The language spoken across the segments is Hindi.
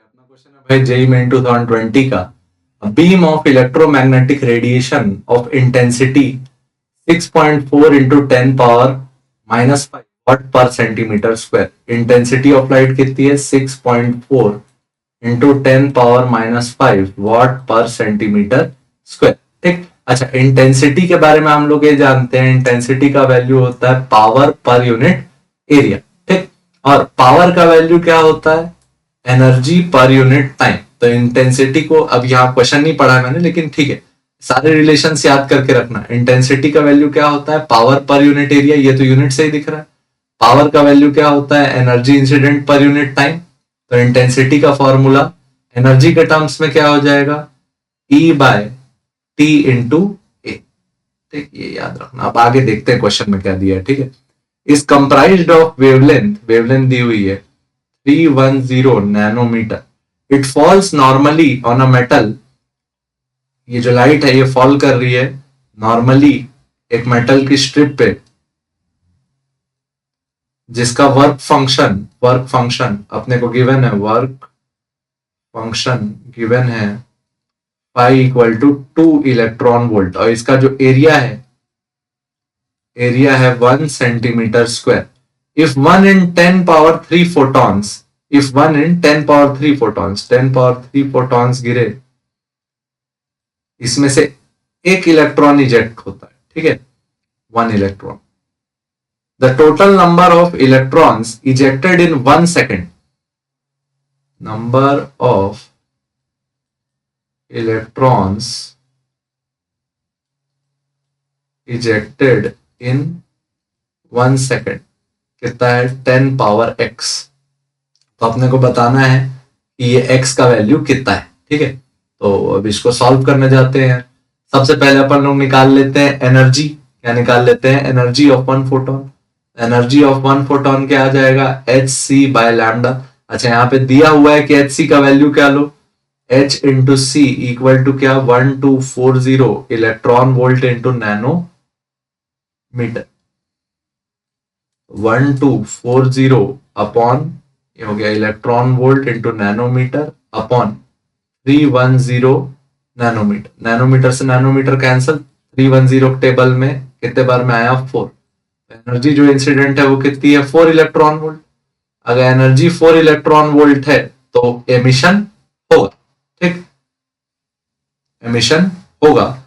अपना क्वेश्चन है भाई जेई मेन 2020 का beam of electromagnetic radiation of intensity 6.4 into 10 power -5 watt per centimetre square. Intensity of light कितनी है? 6.4 into 10 power -5 watt per centimetre square. ठीक। अच्छा, इंटेंसिटी के बारे में हम लोग ये जानते हैं, इंटेंसिटी का वैल्यू होता है पावर पर यूनिट एरिया। ठीक। और पावर का वैल्यू क्या होता है? Energy per unit time. तो इंटेंसिटी को अब यहाँ क्वेश्चन नहीं पढ़ा मैंने, लेकिन ठीक है, सारे रिलेशंस याद करके रखना। इंटेंसिटी का वैल्यू क्या होता है? पावर पर यूनिट एरिया, ये तो यूनिट से ही दिख रहा है। पावर का वैल्यू क्या होता है? Energy incident per unit time. तो इंटेंसिटी का फॉर्मूला एनर्जी के टर्म्स में क्या हो जाएगा? E बाय टी इंटू ए। ठीक, ये याद रखना। अब आगे देखते हैं क्वेश्चन में क्या दिया है। ठीक है, is comprised of wavelength, wavelength दी हुई है 310 nanometre. It falls normally on a metal. ये जो लाइट है ये फॉल कर रही है नॉर्मली एक मेटल की स्ट्रिप पे, जिसका वर्क फंक्शन अपने को गिवन है, वर्क फंक्शन गिवन है phi equal to 2 electron volt. और इसका जो एरिया है 1 centimetre square. If 1 in 10 power 3 photons, if 1 in 10 power 3 photons, 10 power 3 photons गिरे, इसमें से एक इलेक्ट्रॉन इजेक्ट होता है। ठीक है, 1 electron. The total number of electrons ejected in 1 second, number of electrons ejected in 1 second कितना है? 10 पावर x। तो अपने को बताना है कि ये x का वैल्यू कितना है। ठीक है, तो अब इसको सॉल्व करने जाते हैं। सबसे पहले अपन लोग निकाल लेते हैं एनर्जी। क्या निकाल लेते हैं? Energy of 1 photon. Energy of 1 photon क्या आ जाएगा? hc by lambda. अच्छा, यहाँ पे दिया हुआ है कि hc का वैल्यू क्या लो? h into c equal to क्या? 1240 electron volt into nanometre. 1240 upon, ये हो गया electron volt into nanometre upon 310 nanometre. Nanometre से नैनोमीटर कैंसिल, 310 टेबल में कितने बार में आया? 4। एनर्जी जो इंसिडेंट है वो कितनी है? 4 इलेक्ट्रॉन वोल्ट। अगर एनर्जी 4 इलेक्ट्रॉन वोल्ट है तो एमिशन होगा। ठीक, एमिशन होगा।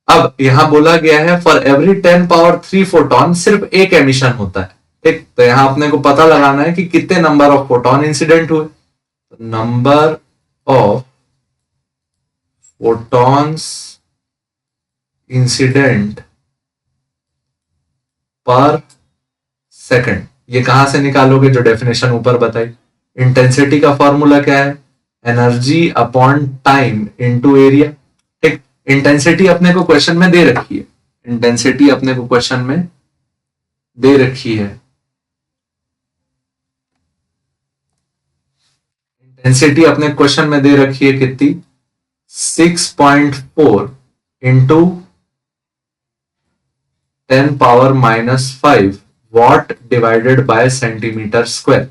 अब यहां बोला गया है फॉर एवरी 10 पावर 3 फोटोन सिर्फ एक एमिशन होता है। ठीक, तो यहां अपने को पता लगाना है कि कितने नंबर ऑफ फोटोन इंसिडेंट हुए। नंबर ऑफ फोटॉन्स इंसिडेंट पर सेकंड, ये कहां से निकालोगे? जो डेफिनेशन ऊपर बताई। इंटेंसिटी का फॉर्मूला क्या है? Energy upon time into area. ठीक, इंटेंसिटी अपने को क्वेश्चन में दे रखी है। इंटेंसिटी अपने को क्वेश्चन में दे रखी है। इंटेंसिटी अपने क्वेश्चन में दे रखी है कितनी? 6.4 into 10 power -5 watt divided by centimetre square.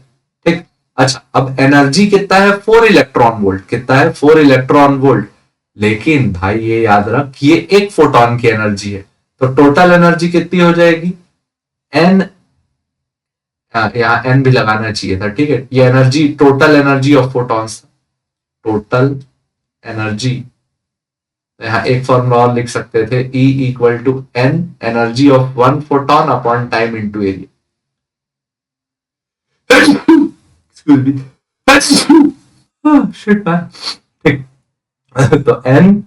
ठीक। अच्छा, अब एनर्जी कितना है? 4 इलेक्ट्रॉन वोल्ट। कितना है? 4 इलेक्ट्रॉन वोल्ट। लेकिन भाई ये याद रख, ये एक फोटोन की एनर्जी है, तो टोटल एनर्जी कितनी हो जाएगी? एन, यहां एन भी लगाना चाहिए था। ठीक है, ये energy, total energy of photons, total energy. यहां एक फॉर्मूला और लिख सकते थे, E equal to n, energy of 1 photon upon time into area. Shit man. ठीक, तो n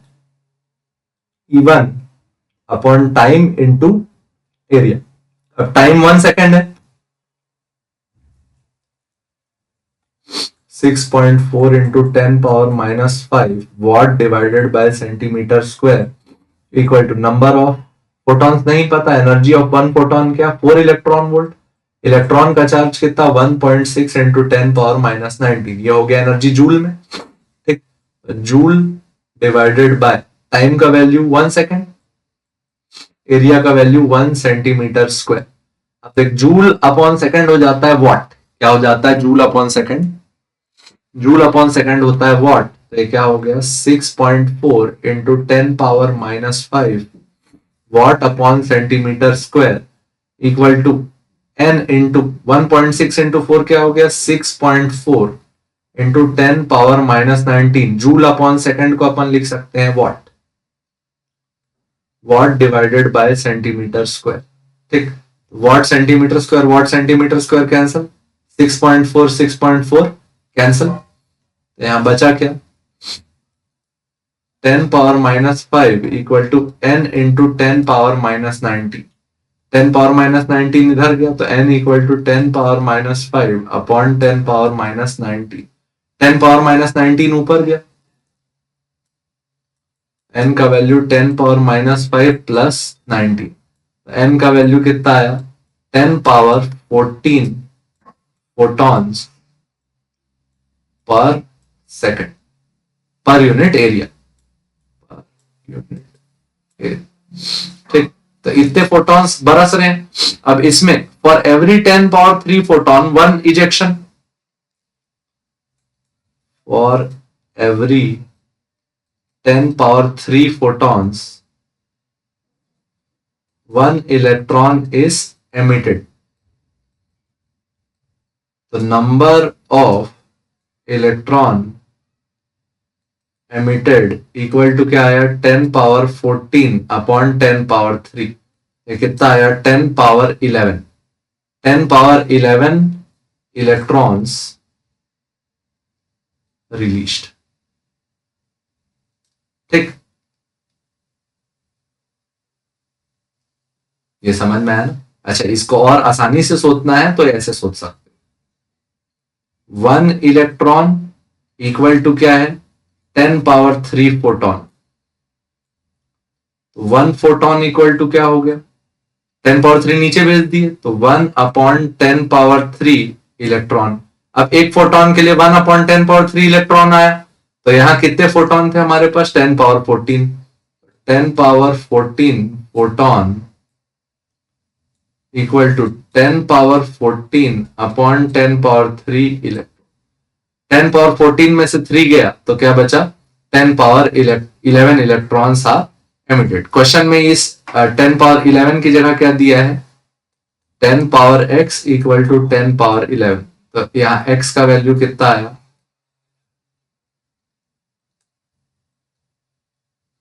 E1 upon time into area. अब टाइम 1 सेकेंड है, 6.4 into 10 power -5 watt divided by centimetre square equal to number of photons नहीं पता। एनर्जी ऑफ 1 फोटोन क्या? 4 इलेक्ट्रॉन वोल्ट। इलेक्ट्रॉन का चार्ज कितना? 1.6 इंटू 10 पावर -19। ये हो गया एनर्जी जूल में। ठीक, जूल डिवाइडेड बाय टाइम का वैल्यू 1 सेकेंड, एरिया का वैल्यू 1 सेंटीमीटर स्क्वायर। अब देख, जूल अपॉन सेकेंड हो जाता है वॉट। क्या हो जाता है? Joule upon second joule upon second होता है वॉट, तो ये क्या हो गया 6.4 into 10⁻⁵ watt upon centimetre square equal to n into 1.6 into 4 क्या हो गया 6.4 इंटू 10⁻⁻19 जूल अपॉन सेकंड को अपन लिख सकते हैं watt, watt divided by centimetre square. ठीक, watt centimetre square cancel, 6.4 cancel, यहां बचा क्या 10⁻⁵ इक्वल टू n इंटू 10⁻⁻19, 10⁻⁻19 इधर गया तो n इक्वल टू 10⁻⁻5 अपॉन 10⁻⁻19, 10⁻⁻19 ऊपर गया, n का वैल्यू 10⁻⁵ प्लस 19, n का वैल्यू कितना आया 10⁻14 photons per second per unit area, ठीक, तो इतने फोटॉन्स बरस रहे हैं। अब इसमें for every 10⁻³ photon 1 ejection, for every 10⁻³ photons 1 electron is emitted, the number of electron emitted equal to क्या आया 10⁻14 अपॉन 10⁻³, ये कितना आया 10⁻11, 10⁻11 इलेक्ट्रॉन्स रिलीज्ड। ठीक, ये समझ में आया ना। अच्छा, इसको और आसानी से सोचना है तो ऐसे सोच सकते, 1 इलेक्ट्रॉन इक्वल टू क्या है 10⁻³ फोटॉन, 1 फोटॉन इक्वल टू क्या हो गया 10⁻³ नीचे भेज दिए तो 1 अपॉन 10⁻³ इलेक्ट्रॉन। अब एक फोटॉन के लिए 1 अपॉन 10⁻³ इलेक्ट्रॉन आया, तो यहां कितने फोटॉन थे हमारे पास 10⁻14, 10⁻14 photon equal to 10⁻14 upon 10⁻³ electron, 10⁻14 में से 3 गया तो क्या बचा 10⁻11 इलेक्ट्रॉन्स आर एमिटेड। क्वेश्चन में इस 10⁻11 की जगह क्या दिया है 10⁻x इक्वल टू 10⁻11, तो यहां x का वैल्यू कितना आया,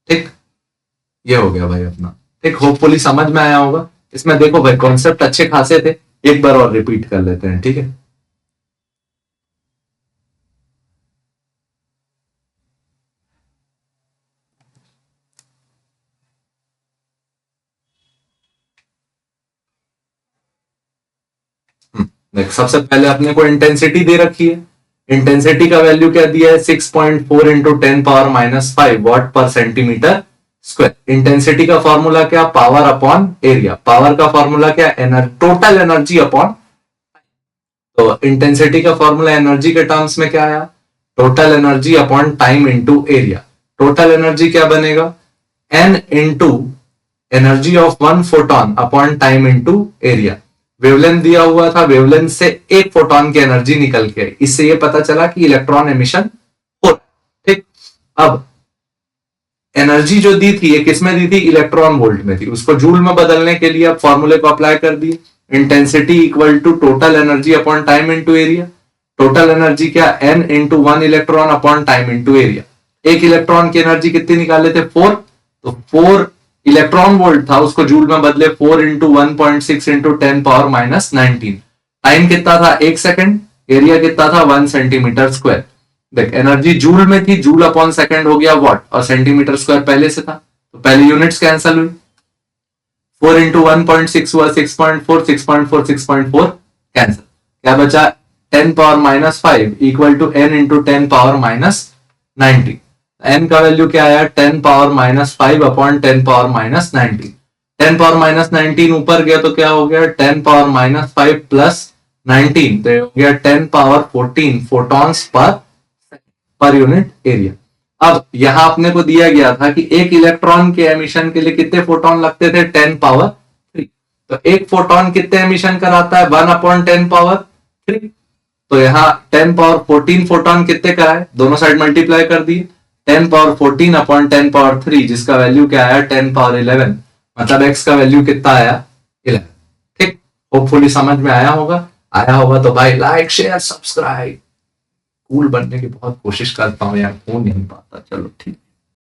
ठीक, ये हो गया भाई अपना। ठीक, होपफुली समझ में आया होगा। इसमें देखो भाई कॉन्सेप्ट अच्छे खासे थे, एक बार और रिपीट कर लेते हैं, ठीक है। सबसे पहले अपने को इंटेंसिटी दे रखी है, इंटेंसिटी का वैल्यू क्या दिया है 6.4 into 10⁻⁵ what per centimetre square. Intensity का फॉर्मूला क्या पावर अपॉन एरिया, पावर का फॉर्मूला क्या टोटल एनर्जी अपॉन, तो इंटेंसिटी का फॉर्मूला एनर्जी के टर्म्स में क्या आया total energy upon time into area. Total energy क्या बनेगा n into energy of 1 photon upon time into area. Wavelength दिया हुआ था, वेवलेंथ से एक फोटॉन की एनर्जी निकल के आई, इससे ये पता चला कि इलेक्ट्रॉन एमिशन हो रहा है। ठीक, अब एनर्जी जो दी थी ये किसमें दी थी इलेक्ट्रॉन वोल्ट में थी, उसको जूल में बदलने के लिए अब फॉर्मूले को अप्लाई कर दिए, intensity equal to total energy upon time into area. Total energy क्या n into 1 electron upon time into area. एक इलेक्ट्रॉन की एनर्जी कितनी निकाले थे 4, तो 4 इलेक्ट्रॉन वोल्ट था, उसको जूल में बदले 4 इंटू 1.6 इंटू 10⁻⁻19। टाइम कितना था 1 सेकंड, एरिया कितना था 1 सेंटीमीटर स्क्वायर। देख एनर्जी जूल में थी, जूल अपॉन सेकंड हो गया वॉट, और सेंटीमीटर स्क्वायर पहले से था, तो पहले यूनिट्स कैंसिल हुई, 4 इंटू 1.6 हुआ 6.4, 6.4 6.4 कैंसिल, क्या बचा 10⁻⁻5 equal to n into 10⁻⁻90। n का वैल्यू क्या आया 10⁻⁻5 अपॉन 10⁻⁻19। 10⁻⁻19 ऊपर गया तो क्या हो गया 10⁻⁻5 प्लस 19, तो हो गया 10⁻14 फोटॉन्स पर यूनिट एरिया। अब यहां अपने को दिया गया था कि एक इलेक्ट्रॉन के एमिशन के लिए कितने फोटॉन लगते थे 10⁻3, तो एक फोटॉन कितने एमिशन कराता है 1 अपॉन 10⁻3, तो यहाँ 10 पावर 14 फोटोन कितने कराए, दोनों साइड मल्टीप्लाई कर दिए, 10 पावर 14 अपॉन 10 पावर 3, जिसका वैल्यू क्या आया 10 पावर 11, मतलब x का वैल्यू कितना आया 11। ठीक, होपफुली समझ में आया होगा तो भाई लाइक शेयर सब्सक्राइब। कूल बनने की बहुत कोशिश करता हूँ यार, हो नहीं पाता, चलो ठीक।